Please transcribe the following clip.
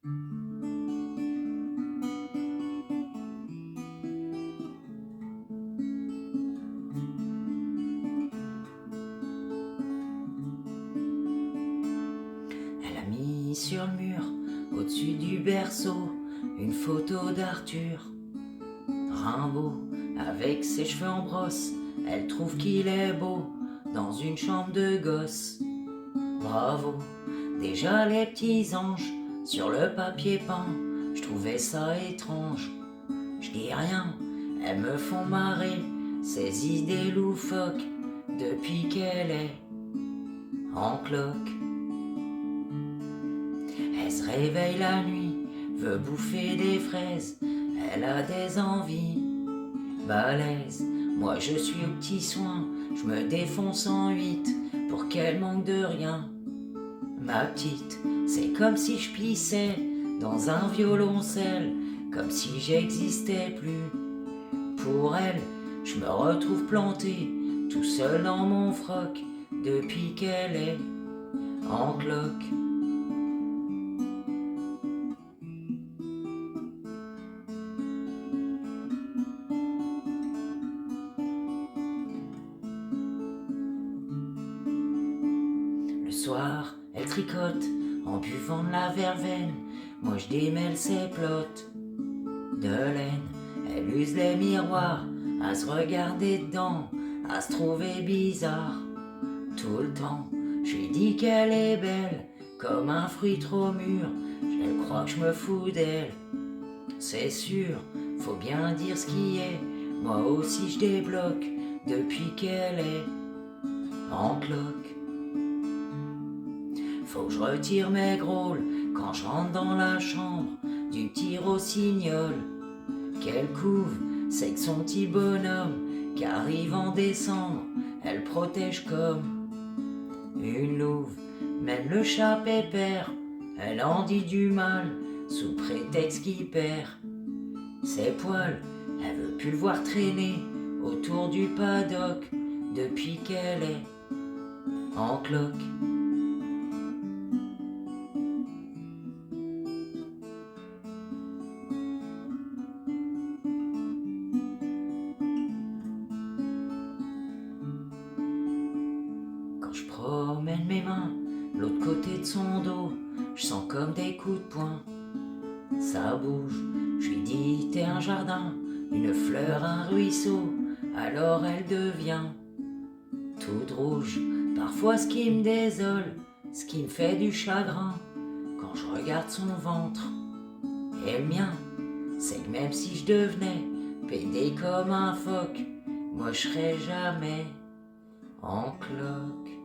Elle a mis sur le mur, au-dessus du berceau, une photo d'Arthur Rimbaud, avec ses cheveux en brosse. Elle trouve qu'il est beau, dans une chambre de gosse. Bravo, déjà les petits anges, sur le papier peint, je trouvais ça étrange. Je dis rien, elles me font marrer, ces idées loufoques, depuis qu'elle est en cloque. Elle se réveille la nuit, veut bouffer des fraises, elle a des envies balèzes. Moi je suis aux petits soins, je me défonce en 8 pour qu'elle manque de rien. Ma petite, c'est comme si je pissais dans un violoncelle, comme si j'existais plus. Pour elle, je me retrouve planté, tout seul dans mon froc, depuis qu'elle est en cloque. Le soir, elle tricote en buvant de la verveine. Moi je démêle ses plottes de laine. Elle use les miroirs à se regarder dedans, à se trouver bizarre tout le temps. Je lui dis qu'elle est belle comme un fruit trop mûr. Elle croit que je me fous d'elle. C'est sûr, faut bien dire ce qui est. Moi aussi je débloque depuis qu'elle est en cloque. Faut que je retire mes grôles quand je rentre dans la chambre du petit rossignol. Qu'elle couve, c'est que son petit bonhomme qui arrive en décembre, elle protège comme une louve. Même le chat pépère, elle en dit du mal sous prétexte qu'il perd ses poils. Elle veut plus le voir traîner autour du paddock depuis qu'elle est en cloque. Quand je promène mes mains l'autre côté de son dos, je sens comme des coups de poing. Ça bouge, je lui dis t'es un jardin, une fleur, un ruisseau. Alors elle devient toute rouge. Parfois ce qui me désole, ce qui me fait du chagrin, quand je regarde son ventre et le mien, c'est que même si je devenais pédé comme un phoque, moi je serais jamais en cloque.